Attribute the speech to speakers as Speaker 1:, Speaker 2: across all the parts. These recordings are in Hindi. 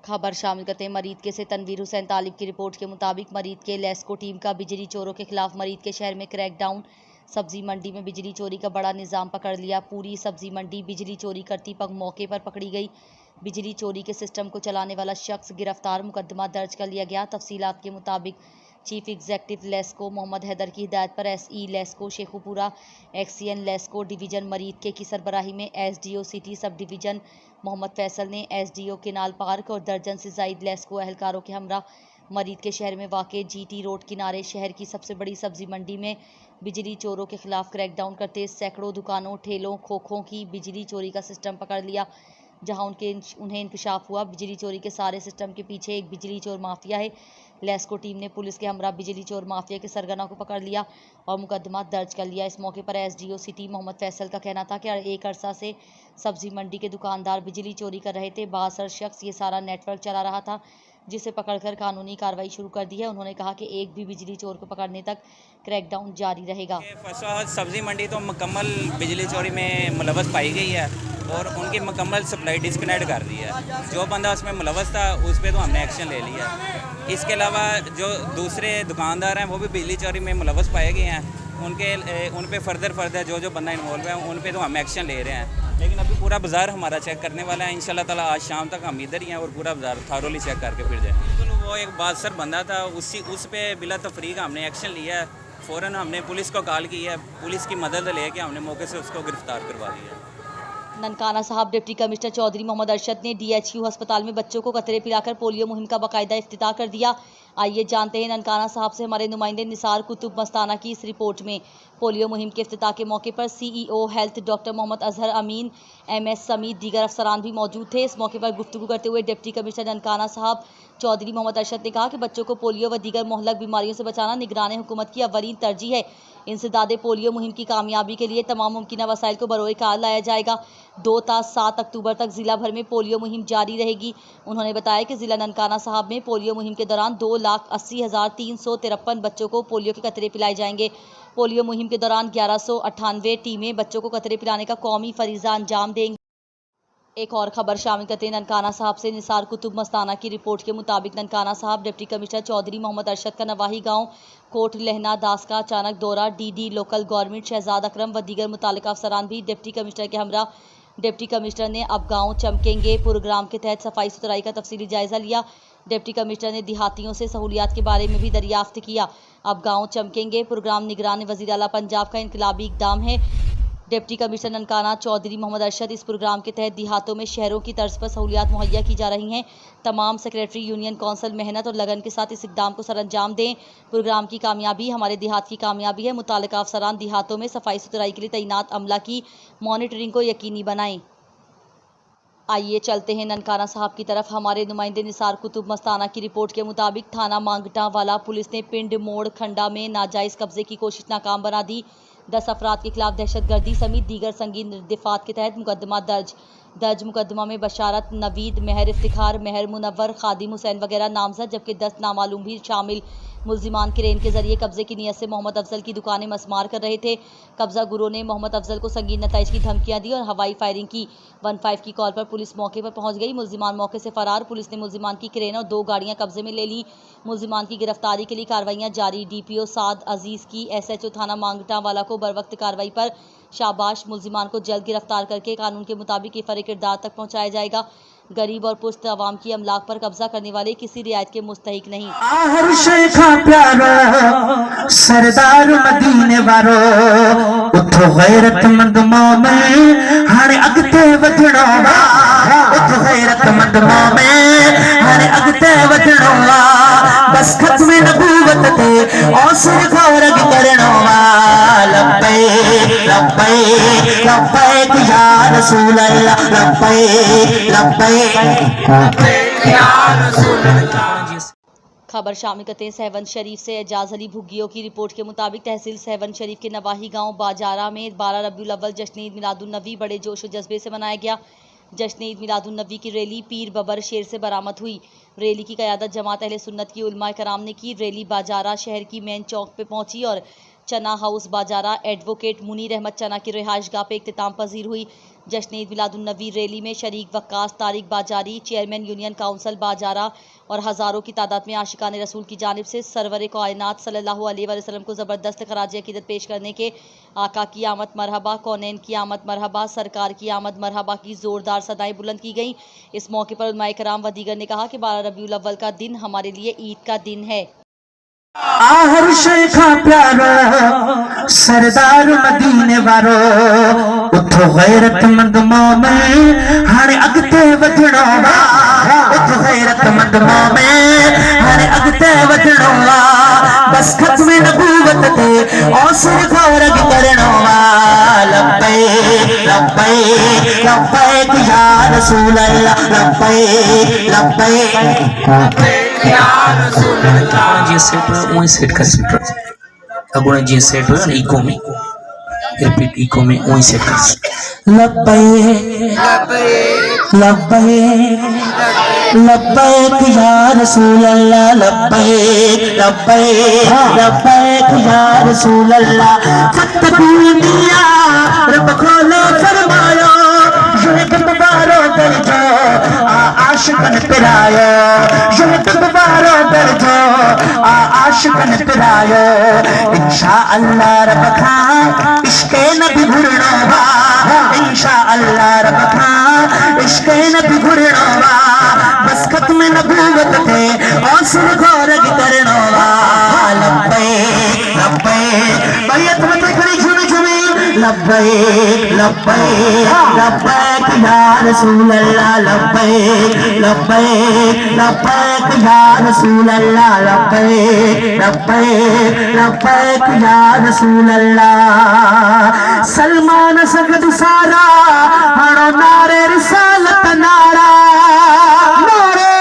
Speaker 1: खबर शामिल करते हैं मरीद के से तनवीर हुसैन तालिब की रिपोर्ट के मुताबिक मरीद के लेस्को टीम का बिजली चोरों के खिलाफ मरीद के शहर में क्रैकडाउन। सब्जी मंडी में बिजली चोरी का बड़ा निजाम पकड़ लिया। पूरी सब्जी मंडी बिजली चोरी करती मौके पर पकड़ी गई। बिजली चोरी के सिस्टम को चलाने वाला शख्स गिरफ्तार। मुकदमा दर्ज कर लिया गया। तफसीलात के मुताबिक चीफ एग्जीक्यूटिव लेस्को मोहम्मद हैदर की हिदायत पर SE LESCO Sheikhupura XEN LESCO division Muridke की सरबराही में SDO city sub division Mohammad Faisal ने एसडीओ केनाल पार्क और दर्जन से जायद लेस्को अहलकारों के हमरा मरीद के शहर में वाक़ जीटी रोड किनारे शहर की सबसे बड़ी सब्जी मंडी में बिजली चोरों के खिलाफ क्रैकडाउन करते सैकड़ों दुकानों ठेलों खोखों की बिजली चोरी का सिस्टम पकड़ लिया। जहां उन्हें इंकशाफ हुआ बिजली चोरी के सारे सिस्टम के पीछे एक बिजली चोर माफिया है। लेस्को टीम ने पुलिस के हमरा बिजली चोर माफिया के सरगना को पकड़ लिया और मुकदमा दर्ज कर लिया। इस मौके पर एसडीओ सिटी मोहम्मद फैसल का कहना था कि एक अरसा से सब्जी मंडी के दुकानदार बिजली चोरी कर रहे थे। बासर शख्स ये सारा नेटवर्क चला रहा था जिसे पकड़कर कानूनी कार्रवाई शुरू कर दी है। उन्होंने कहा कि एक भी बिजली चोर को पकड़ने तक क्रैकडाउन जारी रहेगा।
Speaker 2: सब्जी मंडी तो मुकम्मल बिजली चोरी में मुलवस पाई गई है और उनकी मुकम्मल सप्लाई डिस्कनेक्ट कर दी है। जो बंदा उसमें मुलवस था उस पर तो हमने एक्शन ले लिया। इसके अलावा जो दूसरे दुकानदार हैं वो भी बिजली चोरी में मुलवस पाए गए हैं। उन पे फर्दर जो बंदा इन्वॉल्व है उन पे तो हम एक्शन ले रहे हैं। लेकिन अभी पूरा बाज़ार हमारा चेक करने वाला है इंशाल्लाह ताला। आज शाम तक हम इधर ही हैं और पूरा बाज़ार थारोली चेक करके फिर जाए। बिल्कुल वो एक बादसर बंदा था, उस पर बिला तफरीक हमने एक्शन लिया है। फ़ौरन हमने पुलिस को कॉल की है। पुलिस की मदद लेके हमने मौके से उसको गिरफ्तार करवा दिया।
Speaker 1: ननकाना साहब डिप्टी कमिश्नर चौधरी मोहम्मद अरशद ने डीएचक्यू अस्पताल में बच्चों को कतरे पिलाकर पोलियो मुहिम का बाकायदा इफ्तिताह कर दिया। आइए जानते हैं ननकाना साहब से हमारे नुमाइंदे निसार कुतुब मस्ताना की इस रिपोर्ट में। पोलियो मुहिम के इफ्तिताह के मौके पर CEO health doctor Mohammad Azhar Amin MS समेत दीगर अफसरान भी मौजूद थे। इस मौके पर गुफ्तगू करते हुए डिप्टी कमिश्नर ननकाना साहब चौधरी मोहम्मद अरशद ने कहा कि बच्चों को पोलियो व दीगर मोहल्लक बीमारियों से बचाना निगरान हुकूमत की अवलीन तरजीह है। इंसदादे पोलियो मुहिम की कामयाबी के लिए तमाम मुमकिन वसाइल को बरोए कार लाया जाएगा। 2 ता 7 अक्टूबर तक जिला भर में पोलियो मुहिम जारी रहेगी। उन्होंने बताया कि जिला ननकाना साहब में पोलियो मुहिम के दौरान 2,80,353 बच्चों को पोलियो के कतरे पिलाए जाएंगे। पोलियो मुहिम के दौरान 1198 टीमें बच्चों को कतरे पिलाने का कौमी फरीजा अंजाम देंगी। एक और खबर शामिल करते हैं ननकाना साहब से निसार कुतुब मस्ताना की रिपोर्ट के मुताबिक ननकाना साहब डिप्टी कमिश्नर चौधरी मोहम्मद अरशद का नवाही गांव कोट लहना दास का अचानक दौरा। डीडी लोकल गवर्नमेंट शहजाद अकरम व दीगर मुतालिका अफसरान भी डिप्टी कमिश्नर के हमरा। डिप्टी कमिश्नर ने अब गाँव चमकेंगे प्रोग्राम के तहत सफाई सुथराई का तफसीली जायजा लिया। डिप्टी कमिश्नर ने देहातियों से सहूलियात के बारे में भी दरियाफ्त किया। अब गाँव चमकेंगे प्रोग्राम निगरान वज़ीर आला पंजाब का इनकलाबी इकदाम है। डिप्टी कमिश्नर ननकाना चौधरी मोहम्मद अरशद इस प्रोग्राम के तहत देहातों में शहरों की तर्ज पर सहूलियात मुहैया की जा रही हैं। तमाम सेक्रेटरी यूनियन कौंसिल मेहनत और लगन के साथ इस इकदाम को सरअंजाम दें। प्रोग्राम की कामयाबी हमारे देहात की कामयाबी है। मुतालिका अफसरान देहातों में सफाई सुथराई के लिए तैनात अमला की मॉनिटरिंग को यकीनी बनाएं। आइए चलते हैं ननकाना साहब की तरफ। हमारे नुमाइंदे निसार कुतुब मस्ताना की रिपोर्ट के मुताबिक थाना मांगटा वाला पुलिस ने पिंड मोड़ खंडा में नाजायज़ कब्जे की कोशिश नाकाम बना दी। 10 अफराद के खिलाफ दहशतगर्दी समेत दीगर संगीन निर्दिफात के तहत मुकदमा दर्ज मुकदमा में बशारत नवीद महर इफ्तिखार महर मुनव्वर खादिम हुसैन वगैरह नामजद जबकि 10 नामालूम भी शामिल। मुल्जिमान क्रेन के जरिए कब्जे की नीयत से मोहम्मद अफजल की दुकानें मसमार कर रहे थे। कब्जा गुरों ने मोहम्मद अफजल को संगीन नताइज की धमकियां दी और हवाई फायरिंग की। 15 की कॉल पर पुलिस मौके पर पहुंच गई। मुल्जिमान मौके से फरार। पुलिस ने मुल्जिमान की क्रेन और 2 गाड़ियां कब्जे में ले ली। मुल्जिमान की गिरफ्तारी के लिए कार्रवाइयां जारी। डीपीओ साद अजीज की एसएचओ थाना मांगटा वाला को बरवक्त कार्रवाई पर शाबाश। मुल्जिमान को जल्द गिरफ्तार करके कानून के मुताबिक इफ़ारे किरदार तक पहुंचाया जाएगा। गरीब और पुस्त अवाम की अमलाक पर कब्जा करने वाले किसी रियायत के मुस्तहिक नहीं।
Speaker 3: सरदार मदीने वारो उठो गैरतमंद मोमें हर अगते वधणो वा। उठो गैरतमंद मोमें हर अगते वधणो वा। बस खत्म नबूवत ते औसर गौरग करणो वा। लब्बैक लब्बैक लब्बैक या रसूल अल्लाह। लब्बैक लब्बैक या रसूल अल्लाह।
Speaker 1: खबर शामिल करते हैं सहवन शरीफ से। एजाज अली भुग्गियों की रिपोर्ट के मुताबिक तहसील सहवन शरीफ के नवाही गांव बाजारा में 12 रबीउल अव्वल जश्न ईद मिलादुन्नबी बड़े जोश और जज्बे से मनाया गया। जश्न ईद मिलादुन्नबी की रैली पीर बबर शेर से बरामद हुई। रैली की क़यादत जमात अहले सुन्नत की उलमा कराम ने की। रैली बाजारा शहर की मेन चौक पे पहुंची और चना हाउस बाजारा एडवोकेट मुनीर अहमद चना की रिहाइशगाह पे इख्तिताम पजीर हुई। जश्न ईद मिलादुन्नबी रैली में शरीक वक्कास तारिक बाजारी, चेयरमैन यूनियन काउंसिल बाजारा और हज़ारों की तादाद में आशिकान रसूल की जानिब से सरवर कायनात सल्लल्लाहु अलैहि वसल्लम को ज़बरदस्त खराज अकीदत पेश करने के आका की आमद मरहबा, कौनैन की आमद मरहबा, सरकार की आमद मरहबा की ज़ोरदार सदाएं बुलंद की गईं। इस मौके पर उलमाए कराम व दीगर ने कहा कि 12 रबीउल अव्वल का दिन हमारे लिए ईद का दिन है।
Speaker 3: आहर शेखा प्यारो सरदार मदीने वारो उठो गैरतमंद मोमें हाणे अगते वधणो वा उठो गैरतमंद मोमें हाणे अगते वधणो वा बस खत्म नबूवत ते औसर फ़ौरग करणो वा लब्बैक लब्बैक लब्बैक या रसूल अल्लाह लब्बैक लब्बैक
Speaker 4: जी सेट वही सेट का सेट अगुण जी सेट हो ना इको में रिपीट इको में वही सेट कर
Speaker 3: लब्बैक लब्बैक लब्बैक या रसूल अल्लाह लब्बैक लब्बैक लब्बैक या रसूल अल्लाह फतबूनिया रब खोलो फरमायो युनिक मुबारो दर्जो आशिकन पिरायो युनिक मुबारो दर्जो आशिकन पिरायो इंशाअल्लाह रब खां इश्क़े नबी घुरनो वा इंशाअल्लाह रब खां इश्क़े नबी घुरनो वा बस खत्म नबूवत थे औसर फ़ौरग करनो वा लब्बैक लब्बैक बैत मत खड़ी झूम झूमी लब्बैक लब्बैक लब्बैक या रसूल अल्लाह लब्बैक लब्बैक लब्बैक या रसूल अल्लाह लब्बैक लब्बैक लब्बैक या रसूल अल्लाह सलमान सगद सारा हणो नारे रिसालत नारा नारे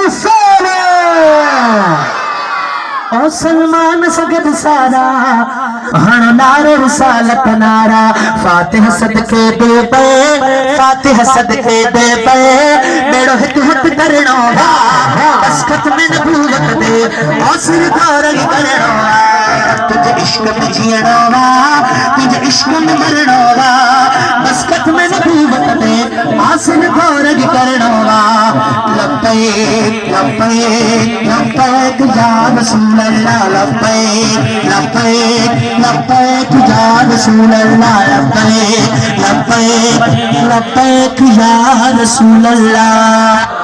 Speaker 3: रिसालत ओ सलमान सगद सारा हणो नारे रिसालत नारा फातिह सदके दे पे फातिह सदके दे पे बेड़ो हित हित करणो वा बस खत्म नबूवत दे औसर फ़ौरग करणो वा तुझे इश्क में जीणो वा तुझे इश्क में मरणो वा बस खत्म नबूवत दे औसर फ़ौरग करणो वा लब्बैक लब्बैक लब्बैक या रसूल अल्लाह लब्बैक लब्बैक लब्बैक या रसूल अल्लाह लब्बैक लब्बैक लब्बैक या रसूल अल्लाह।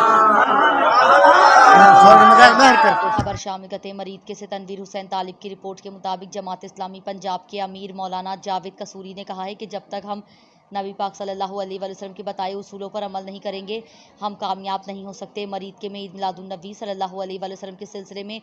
Speaker 1: खबर शामिल करते मरीद के से तनवीर हुसैन तालिब की रिपोर्ट के मुताबिक जमात इस्लामी पंजाब के अमीर मौलाना जावेद कसूरी ने कहा है कि जब तक हम नबी पाक सल्लल्लाहु अलैहि वसल्लम के बताए उसूलों पर अमल नहीं करेंगे हम कामयाब नहीं हो सकते। मरीद के में ईद मिलादुन्नबी सल्लल्लाहु अलैहि वसल्लम के सिलसिले में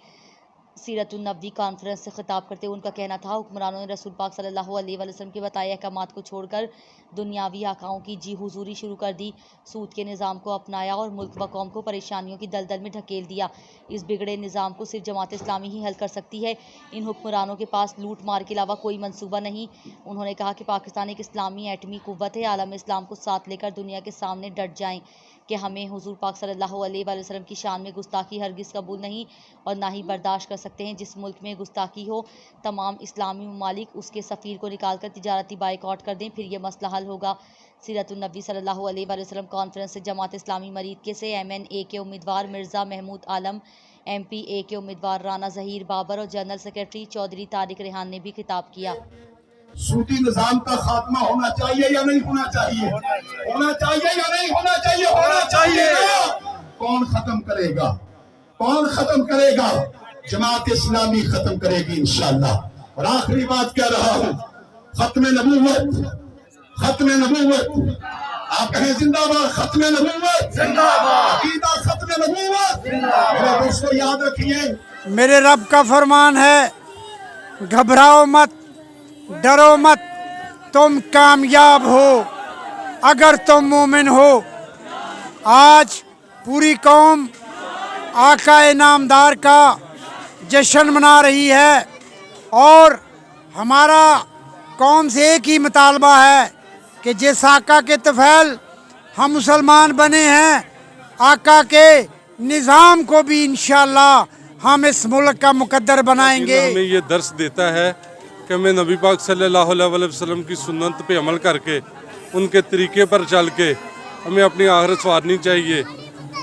Speaker 1: सीरतुन्नबी कॉन्फ्रेंस से खिताब करते हुए उनका कहना था हुक्मरानों ने रसूल पाक सल्लल्लाहु अलैहि वसल्लम के बताए अहकामात को छोड़कर दुनियावी आकाओं की जी हुजूरी शुरू कर दी, सूद के निज़ाम को अपनाया और मुल्क व कौम को परेशानियों की दलदल में ढकेल दिया। इस बिगड़े निज़ाम को सिर्फ जमात इस्लामी ही हल कर सकती है। इन हुक्मरानों के पास लूट मार के अलावा कोई मंसूबा नहीं। उन्होंने कहा कि पाकिस्तान एक इस्लामी एटमी कुव्वत है, आलम इस्लाम को साथ लेकर दुनिया के सामने डट जाएँ कि हमें हुजूर पाक सल्लल्लाहु अलैहि वसल्लम की शान में गुस्ताखी हरगिज़ कबूल नहीं और ना ही बर्दाश्त कर सकते हैं। जिस मुल्क में गुस्ताखी हो तमाम इस्लामी ममालिक उसके सफ़ीर को निकालकर तिजारती बाइकआउट कर दें, फिर यह मसला हल होगा। सीरतुन्नबी सल्लल्लाहु अलैहि वसल्लम कॉन्फ्रेंस से जमात इस्लामी मरीद के से MNA के उम्मीदवार मिर्ज़ा महमूद आलम, MPA के उम्मीदवार राना ज़हीर बाबर और जनरल सेक्रेटरी चौधरी तारिक रेहान ने भी खिताब किया।
Speaker 5: सूदी निजाम का खात्मा होना चाहिए या नहीं होना चाहिए? होना चाहिए या नहीं होना चाहिए? होना चाहिए। कौन खत्म करेगा? कौन खत्म करेगा? जमात इस्लामी खत्म करेगी इंशाअल्लाह। और आखिरी बात कह रहा हूँ, खत्म नबूवत, खत्म नबूवत, आप कहें जिंदाबाद, खत्म नबूवत जिंदाबाद, अकीदा खत्म नबूवत। मेरे दोस्तों याद रखिए,
Speaker 6: मेरे रब का फरमान है, घबराओ मत, डरो मत, तुम कामयाब हो अगर तुम मोमिन हो। आज पूरी कौम आका नामदार का जश्न मना रही है और हमारा कौम से एक ही मुतालबा है कि जिस आका के तफ़ैल हम मुसलमान बने हैं, आका के निज़ाम को भी इंशाअल्लाह हम इस मुल्क का मुकद्दर बनाएंगे।
Speaker 7: हमें ये दर्स देता है कि हमें नबी पाक सल्लल्लाहु अलैहि वसल्लम की सुन्नत पे अमल करके उनके तरीके पर चल के हमें अपनी आखिरत संवारनी चाहिए।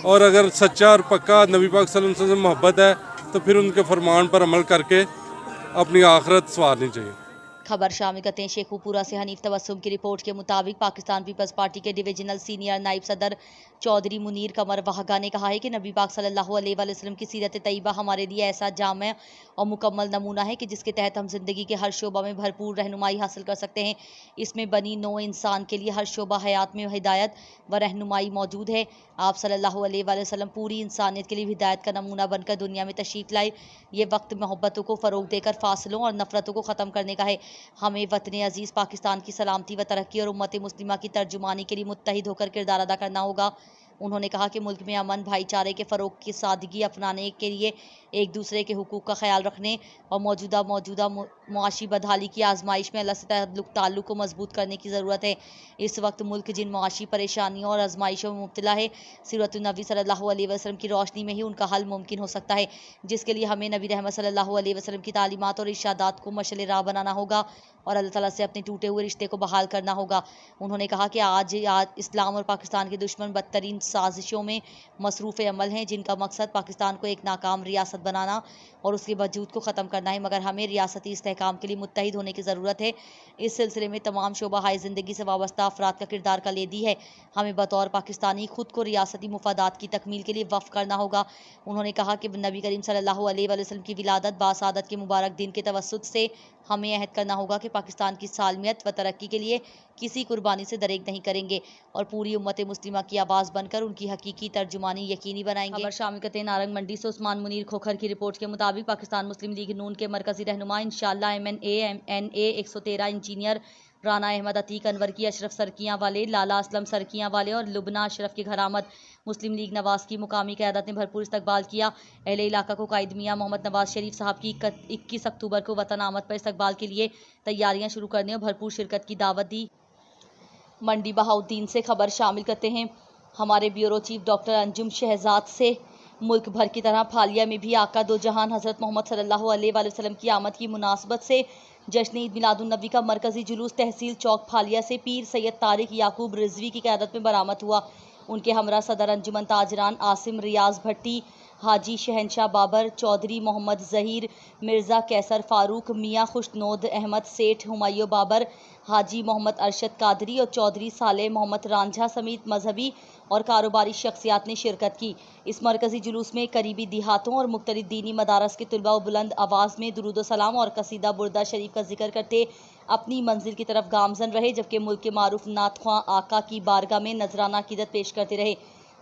Speaker 7: और अगर सच्चा और पक्का नबी पाक सल्लल्लाहु अलैहि वसल्लम से मोहब्बत है तो फिर उनके फरमान पर अमल करके अपनी आखिरत संवारनी चाहिए।
Speaker 1: खबर शामिल करते हैं शेखुपुरा से। हनीफ तबस्सुम की रिपोर्ट के मुताबिक पाकिस्तान पीपल्स पार्टी के डिविजनल सीनियर नायब सदर चौधरी मुनीर कमर वहागा ने कहा है कि नबी पाक सल्लल्लाहु अलैहि वसल्लम की सीरत तैयबा हमारे लिए ऐसा जामे और मुकम्मल नमूना है कि जिसके तहत हम जिंदगी के हर शोबा में भरपूर रहनुमाई हासिल कर सकते हैं। इसमें बनी नौ इंसान के लिए हर शोबा हयात में हिदायत व रहनुमाई मौजूद है। आप सल्लल्लाहु अलैहि वसल्लम पूरी इंसानियत के लिए हिदायत का नमूना बनकर दुनिया में तशरीफ लाए। ये वक्त मोहब्बतों को फ़रोग देकर फासलों और नफरतों को ख़त्म करने का है। हमें वतन अजीज़ पाकिस्तान की सलामती व तरक्की और उम्मत मुस्लिमा की तर्जुमानी के लिए मुत्तहिद होकर किरदार अदा करना होगा। उन्होंने कहा कि मुल्क में अमन भाईचारे के फ़रोग की सादगी अपनाने के लिए एक दूसरे के हुकूक का ख्याल रखने और मौजूदा मुआशी बदहाली की आजमाइश में अल्लाह से ताल्लुक़ को मजबूत करने की ज़रूरत है। इस वक्त मुल्क जिन मुआशी परेशानियों और आजमाइशों में मुब्तला है, सीरत नबी सल्लल्लाहु अलैहि वसल्लम की रोशनी में ही उनका हल मुमकिन हो सकता है, जिसके लिए हमें नबी रहमत सल्लल्लाहु अलैहि वसल्लम की तालीमात और इरशादात को मशअल राह बनाना होगा और अल्लाह ताला से अपने टूटे हुए रिश्ते को बहाल करना होगा। उन्होंने कहा कि आज इस्लाम और पाकिस्तान के दुश्मन बदतरीन साजिशों में मसरूफ़ अमल हैं, जिनका मकसद पाकिस्तान को एक नाकाम रियासत बनाना और उसके वजूद को ख़त्म करना है, मगर हमें रियासती इस्तेहकाम के लिए मुत्तहिद होने की ज़रूरत है। इस सिलसिले में तमाम शोबा हाय ज़िंदगी से वाबस्ता अफराद का किरदार कलीदी है। हमें बतौर पाकिस्तानी खुद को रियासती मुफादात की तकमील के लिए वफ़ करना होगा। उन्होंने कहा कि नबी करीम सल्लल्लाहु अलैहि वसल्लम की विलादत बासादत के मुबारक दिन के तवस्सुत से हमें अहद करना होगा कि पाकिस्तान की सालमियत व तरक्की के लिए किसी कुर्बानी से दरेक नहीं करेंगे और पूरी उम्मत मुस्लिमा की आवाज़ बनकर उनकी हकीकी तर्जुमानी यकीनी बनाएंगे। खबर शामिल करते हैं नारंग मंडी से। उस्मान मुनीर खोखर की रिपोर्ट के मुताबिक पाकिस्तान मुस्लिम लीग नून के मरकजी रहनुमा इंशाअल्लाह MNA 113 इंजीनियर राना अहमद अतीक अनवर की अशरफ सरकियाँ वाले, लाला असलम सरकियाँ वाले और लुबना अशरफ की घरामद मुस्लिम लीग नवाज की मुकामी क़यादत ने भरपूर इस्तकबाल किया। अहले इलाका को कायद मियाँ मोहम्मद नवाज शरीफ साहब की 21 अक्टूबर को वतन आमद पर इस्तकबाल के लिए तैयारियाँ शुरू करने और भरपूर शिरकत की दावत दी। मंडी बहाउद्दीन से खबर शामिल करते हैं हमारे bureau chief doctor Anjum Shahzad से। मुल्क भर की तरह फालिया में भी आका दो जहान हज़रत मोहम्मद सल्लल्लाहु अलैहि वसल्लम की आमद की मुनासबत से जश्न ईद मिलादुन नबी का मरकजी जुलूस तहसील चौक फालिया से पीर सैयद तारिक याकूब रिजवी की क़यादत में बरामद हुआ। उनके हमरा सदर अंजुमन ताजरान आसिम रियाज भट्टी, हाजी शहनशाह बाबर, चौधरी मोहम्मद ज़हीर, मिर्ज़ा कैसर फ़ारूक, मियाँ खुशनोद अहमद सेठ, हुमायूं बाबर, हाजी मोहम्मद अरशद कादरी और चौधरी सालेह मोहम्मद रांझा समेत मजहबी और कारोबारी शख्सियात ने शिरकत की। इस मरकजी जुलूस में करीबी देहातों और मुख्तलिफ दीनी मदारस के तुलबा व बुलंद आवाज़ में दुरूद सलाम और कसीदा बुर्दा शरीफ का जिक्र करते अपनी मंजिल की तरफ गामजन रहे, जबकि मुल्क के मारूफ नात ख्वां आका की बारगाह में नजराना अकीदत पेश करते रहे।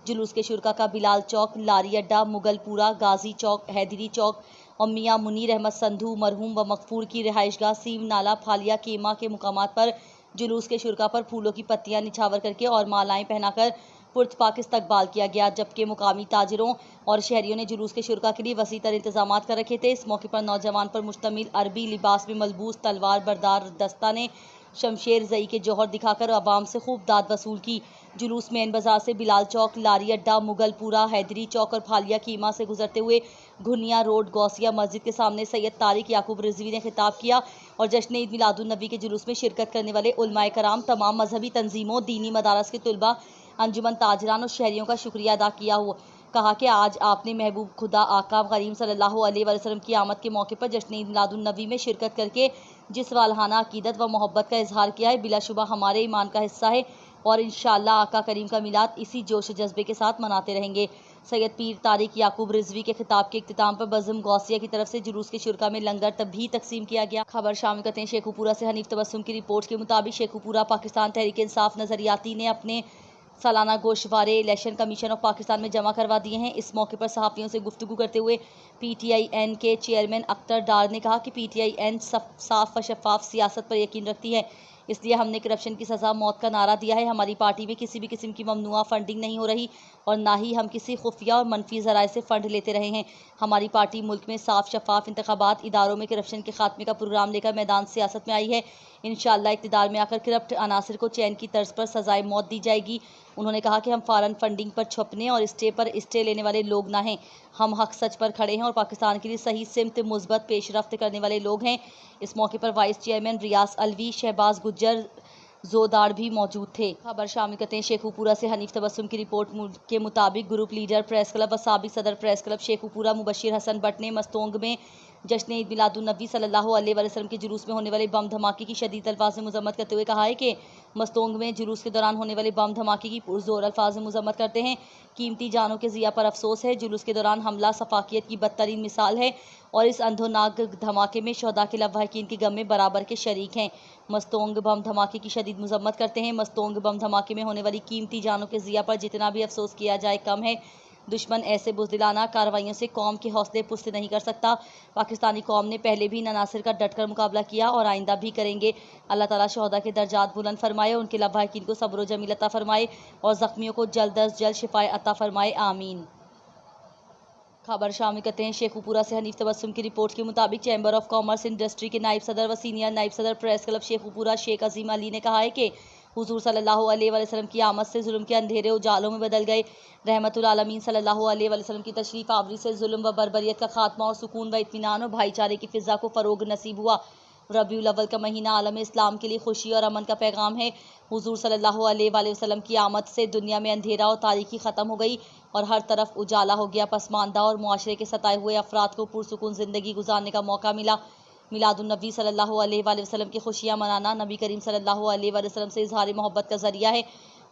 Speaker 1: जुलूस के शुरका का बिलाल चौक, लारी अड्डा, मुगलपुरा, गाजी चौक, हैदरी चौक और मियाँ मुनीर अहमद संधू मरहूम व मकफूर की रिहाइशगाह सीम नाला फालिया केमा के मुकामात पर जुलूस के शुरका पर फूलों की पत्तियां निछावर करके और मालाएं पहनाकर पुरतपाक इस्तकबाल किया गया, जबकि मुकामी ताजरों और शहरियों ने जुलूस के शुरका के लिए वसी तर इंतजाम कर रखे थे। इस मौके पर नौजवान पर मुश्तमिल अरबी लिबास में मलबूस तलवार बरदार दस्ता ने शमशेर जई के जौहर दिखाकर आवाम से खूब दाद वसूल की। जुलूस मेन बाजार से बिलाल चौक, लारी अड्डा, मुगलपुरा, हैदरी चौक और फालिया कीमा से गुजरते हुए घुनिया रोड गौसिया मस्जिद के सामने सैयद तारिक याकूब रिजवी ने खिताब किया और जश्न ईद मिलादुन नबी के जुलूस में शिरकत करने वाले उलमाए कराम, तमाम मजहबी तंजीमों, दीनी मदारस के तुलबा, अंजुमन ताजरान और शहरियों का शुक्रिया अदा किया हुआ। कहा कि आज आपने महबूब खुदा आका करीम सल्लल्लाहु अलैहि वसल्लम की आमद के मौके पर जश्न ईद मिलादुन नबी में शिरकत करके जिस वालहाना अकीदत व मोहब्बत का इजहार किया है, बिलाशुबा हमारे ईमान का हिस्सा है और इंशाअल्लाह आका करीम का मिलाद इसी जोश जज्बे के साथ मनाते रहेंगे। सैयद पीर तारिक याकूब रिजवी के खिताब के इख्तिताम पर बज़म गौसिया की तरफ से जुलूस के शुरका में लंगर तब भी तकसीम किया गया। खबर शामिल करते हैं शेखुपुरा से। हनीफ तबस्सुम की रिपोर्ट के मुताबिक शेखुपुरा पाकिस्तान तहरीक इंसाफ नजरियाती ने अपने सालाना गोशवारे इलेक्शन कमीशन ऑफ पाकिस्तान में जमा करवा दिए हैं। इस मौके पर सहाफ़ियों से गुफ्तगू करते हुए PTIN के चेयरमैन अख्तर डार ने कहा कि PTIN साफ व शफाफ सियासत पर यकीन रखती है, इसलिए हमने करप्शन की सज़ा मौत का नारा दिया है। हमारी पार्टी में किसी भी किस्म की ममनुआ फंडिंग नहीं हो रही और ना ही हम किसी खुफिया और मनफी ज़राए से फ़ंड लेते रहे हैं। हमारी पार्टी मुल्क में साफ शफाफ इंतखाबात, इदारों में करप्शन के खात्मे का प्रोग्राम लेकर मैदान सियासत में आई है। इंशाअल्लाह इक़्तिदार में आकर करप्ट अनासिर को चैन की तर्ज पर सज़ाए मौत दी जाएगी। उन्होंने कहा कि हम फ़ॉरेन फंडिंग पर छुपने और स्टे पर स्टे लेने वाले लोग ना हैं। हम हक सच पर खड़े हैं और पाकिस्तान के लिए सही सिमत मुस्बत पेशरफ्त करने वाले लोग हैं। इस मौके पर वाइस चेयरमैन रियाज अलवी, शहबाज गुज्जर जोदार भी मौजूद थे। खबर शामिल करते हैं शेखुपुरा से हनीफ तबस्सुम की रिपोर्ट के मुताबिक ग्रुप लीडर प्रेस क्लब व साबिक सदर प्रेस क्लब शेखुपुरा मुबशिर हसन भट्ट ने मस्तोंग में जश्न ईद मिलादुन्नबी सल्लल्लाहु अलैहि वसल्लम के जुलूस में होने वाले बम धमाके की शदीद अल्फाज में मुजम्मत करते हुए कहा है कि मस्तोंग में जुलूस के दौरान होने वाले बम धमाके की पुरजोर अल्फाज में मुजम्मत करते हैं। कीमती जानों के ज़िया पर अफसोस है। जुलूस के दौरान हमला सफाकियत की बदतरीन मिसाल है और इस अंधोनाक धमाके में शोहदा के लवाहिकीन के गम में बराबर के शरीक हैं। मस्तोंग बम धमाके की शदीद मुजम्मत करते हैं। मस्तोंग बम धमाके में होने वाली कीमती जानों के ज़िया पर जितना भी अफसोस किया जाए कम है। दुश्मन ऐसे बुज़दिलाना कार्रवाइयों से कौम के हौसले पुस्त नहीं कर सकता। पाकिस्तानी कौम ने पहले भी नासिर का डटकर मुकाबला किया और आइंदा भी करेंगे। अल्लाह ताला शोहदा के दर्जात बुलंद फरमाए, उनके लवाहिकीन को सब्र व जमील अता फरमाए और ज़ख्मियों को जल्द अज जल्द शिफाए अता फरमाए, आमीन। खबर शामिल करते हैं शेखुपुरा से हनीफ तबस्सुम की रिपोर्ट के मुताबिक चैम्बर ऑफ कॉमर्स इंडस्ट्री के नायब सदर व सीनियर नायब सदर प्रेस क्लब शेखुपुरा शेख अजीम अली ने कहा है कि हुजूर सल्लल्लाहु अलैहि वसल्लम की आमद से जुल्म के अंधेरे उजालों में बदल गए। रहमतुल आलमीन सल्लल्लाहु अलैहि वसल्लम की तशरीफ आवरी से जुल्म व बर्बरियत का खात्मा और सुकून व इत्मीनान और भाईचारे की फ़िज़ा को फ़रोग नसीब हुआ। रबीउल अव्वल का महीना आलम इस्लाम के लिए खुशी और अमन का पैगाम है। हुजूर सल्लल्लाहु अलैहि वसल्लम की आमद से दुनिया में अंधेरा और तारीकी ख़त्म हो गई और हर तरफ उजाला हो गया। पसमानदा और मुआशरे के सताए हुए अफराद को पुरसुकून ज़िंदगी गुजारने का मौका मिला। मिलादुन्नबी सल्लल्लाहु अलैहि वसल्लम की खुशियाँ मनाना नबी करीम सल्लल्लाहु अलैहि वसल्लम से इजहार मोहब्बत का ज़रिया है।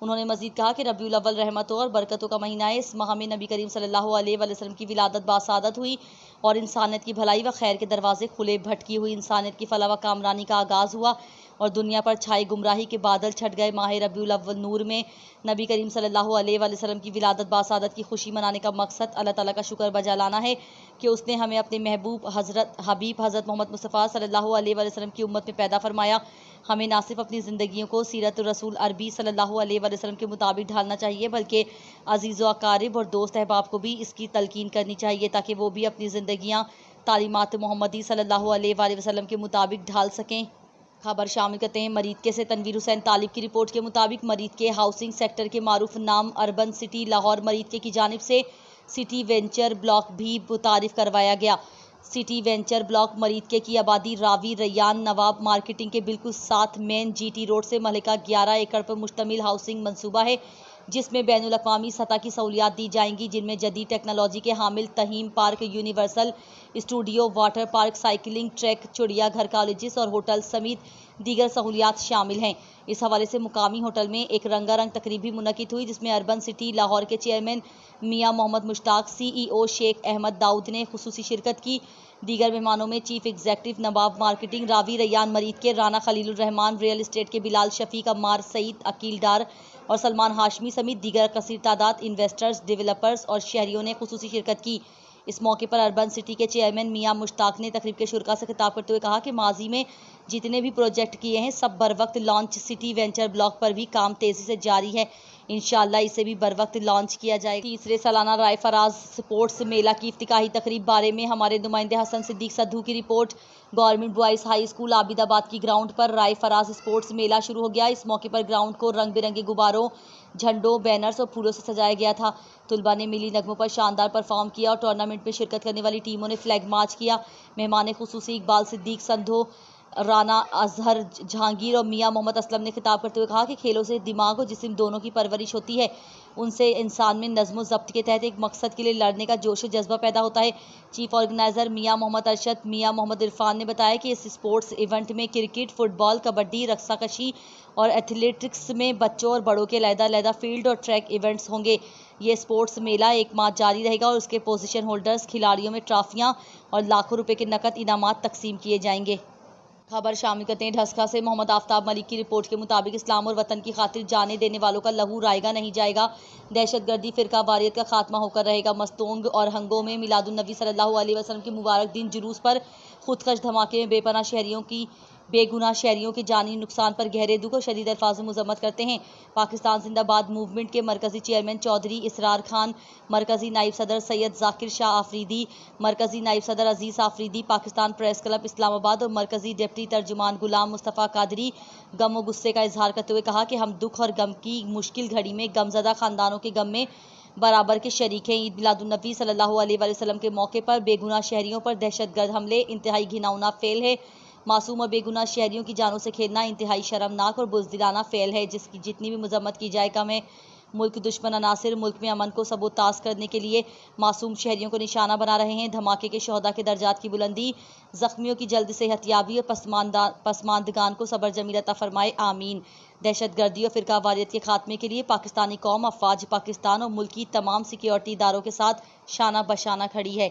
Speaker 1: उन्होंने मज़ीद कहा कि रबीउल अव्वल रहमतों और बरकतों का महीना है। इस माह में नबी करीम सल्लल्लाहु अलैहि वसल्लम की विलादत बासादत हुई और इंसानियत की भलाई व खैर के दरवाजे खुले। भटकी हुई इंसानियत की फलाह व कामरानी का आगाज़ हुआ और दुनिया पर छाई गुमराही के बादल छट गए। माह रबीउल अव्वल नूर में नबी करीम सल्लल्लाहु अलैहि वसल्लम की विलादत बासादत की खुशी मनाने का मकसद अल्लाह ताला का शुक्र बजा लाना है कि उसने हमें अपने महबूब हबीब हज़रत मोहम्मद मुस्तफ़ा सल्लल्लाहु अलैहि वसल्लम की उम्मत में पैदा फरमाया। हमें ना सिर्फ अपनी ज़िंदगियों को सीरत रसूल अरबी सल्लल्लाहु अलैहि वसल्लम के मुताबिक ढालना चाहिए बल्कि अजीज़ व अकारिब और दोस्त अहबाब को भी इसकी तलकीन करनी चाहिए ताकि वो भी अपनी ज़िंदगियाँ तालीमात मोहम्मदी सल्लल्लाहु अलैहि वसल्लम के मुताबिक ढाल सकें। खबर शामिल करते हैं मरीदके से तनवीर हुसैन तालिब की रिपोर्ट के मुताबिक मरीदके हाउसिंग सेक्टर के मारूफ नाम अर्बन सिटी लाहौर मरीदके की जानिब से सिटी वेंचर ब्लॉक भी मुतारिफ करवाया गया। सिटी वेंचर ब्लॉक मरीदके की आबादी रावी रैयान नवाब मार्केटिंग के बिल्कुल साथ मेन GT रोड से महलिका 11 एकड़ पर मुश्तमिल हाउसिंग मंसूबा है जिसमें बैनुल अक़वामी सतह की सहूलियात दी जाएंगी जिनमें जदीद टेक्नोलॉजी के हामिल theme park, universal studio, water park, cycling track, चिड़ियाघर, कॉलेजेस और होटल समेत दीगर सहूलियात शामिल हैं। इस हवाले से मुकामी होटल में एक रंगारंग तकरीब भी मुनक़िद हुई जिसमें अर्बन सिटी लाहौर के चेयरमैन मियां मोहम्मद मुश्ताक, CEO शेख अहमद दाऊद ने खुसूसी शिरकत की। दीगर मेहमानों में चीफ एग्जीक्यूटिव नवाब मार्केटिंग रावी रैयान मरीद के, राना खलीलुर रहमान रियल एस्टेट के, बिलाल शफीक, अम्मार सईद, अकील डार और सलमान हाशमी समेत दीगर कसीर तादाद इन्वेस्टर्स, डेवलपर्स और शहरियों ने खुसूसी शिरकत की। इस मौके पर अर्बन सिटी के चेयरमैन मियां मुश्ताक ने तकरीब के शुरका से खिताब करते हुए कहा कि माजी में जितने भी प्रोजेक्ट किए हैं सब बर वक्त लॉन्च। सिटी वेंचर ब्लॉक पर भी काम तेज़ी से जारी है, इंशाअल्लाह इसे भी बर वक्त लॉन्च किया जाएगा। तीसरे सालाना राय फराज स्पोर्ट्स मेला की इफ्तिताही तकरीब बारे में हमारे नुमाइंदे हसन सिद्दीक सद्धू की रिपोर्ट। Government boys high school Abidabad की ग्राउंड पर राय फराज स्पोर्ट्स मेला शुरू हो गया। इस मौके पर ग्राउंड को रंग बिरंगे गुब्बारों, झंडों, बैनर्स और फूलों से सजाया गया था। तुलबा ने मिली नगमों पर शानदार परफॉर्म किया और टूर्नामेंट में शिरकत करने वाली टीमों ने फ्लैग मार्च किया। मेहमान खुसूसी इकबाल सिद्दीक संधो, राना अजहर जहांगीर और मियां मोहम्मद असलम ने खिताब करते हुए कहा कि खेलों से दिमाग और जिस्म दोनों की परवरिश होती है, उनसे इंसान में नज़्म व ज़ब्त के तहत एक मकसद के लिए लड़ने का जोश व जज्बा पैदा होता है। चीफ ऑर्गेनाइज़र मियां मोहम्मद अरशद मियां मोहम्मद इरफान ने बताया कि इस स्पोर्ट्स इवेंट में क्रिकेट, फुटबॉल, कबड्डी, रस्साकशी और एथलेटिक्स में बच्चों और बड़ों के अलग-अलग फील्ड और ट्रैक इवेंट्स होंगे। ये स्पोर्ट्स मेला 1 माह जारी रहेगा और उसके पोजीशन होल्डर्स खिलाड़ियों में ट्रॉफियां और लाखों रुपए के नकद इनामात तकसीम किए जाएंगे। खबर शामिल करते हैं ढस्का से मोहम्मद आफ्ताब मलिक की रिपोर्ट के मुताबिक इस्लाम और वतन की खातिर जाने देने वालों का लहू रायगा नहीं जाएगा। दहशतगर्दी, फिरका वारियत का खात्मा होकर रहेगा। मस्तोंग और हंगो में मिलादुन्नबी सल्लल्लाहु अलैहि वसल्लम के मुबारक दिन जुलूस पर खुदकश धमाके में बेगुनाह शहरियों के जानी नुकसान पर गहरे दुख और शदीद अल्फाज में मुजम्मत करते हैं। पाकिस्तान जिंदाबाद मूवमेंट के मरकजी चेयरमैन चौधरी इसरार खान, मरकजी नायब सदर सैयद जाकिर शाह आफरीदी, मरकजी नायब सदर अजीज़ आफरीदी, पाकिस्तान प्रेस क्लब इस्लामाबाद और मरकजी डिप्टी तर्जुमान गुलाम मुस्तफ़ा कादरी गम व गुस्से का इजहार करते हुए कहा कि हम दुख और गम की मुश्किल घड़ी में गमज़दा ख़ानदानों के गम में बराबर के शरीक हैं। ईद मिलादुन्नबी सल्लल्लाहु अलैहि वसल्लम के मौके पर बेगुनाह शहरियों पर दहशतगर्द हमले इंतहाई घिनौना फेल है। मासूम और बेगुनाह शहरियों की जानों से खेलना इंतहाई शर्मनाक और बुज़दिलाना फेल है, जिसकी जितनी भी मजम्मत की जाए कम है। मुल्क दुश्मन अनासिर मुल्क में अमन को सबोताज करने के लिए मासूम शहरियों को निशाना बना रहे हैं। धमाके के शहदा के दर्जात की बुलंदी, जख्मियों की जल्द सेहतयाबी और पसमानदगान को सबर जमील अता फरमाए, आमीन। दहशतगर्दी और फिरका वारियत के खात्मे के लिए पाकिस्तानी कौम, अफवाज पाकिस्तान और मुल्क की तमाम सिक्योरिटी इदारों के साथ शाना बशाना खड़ी है।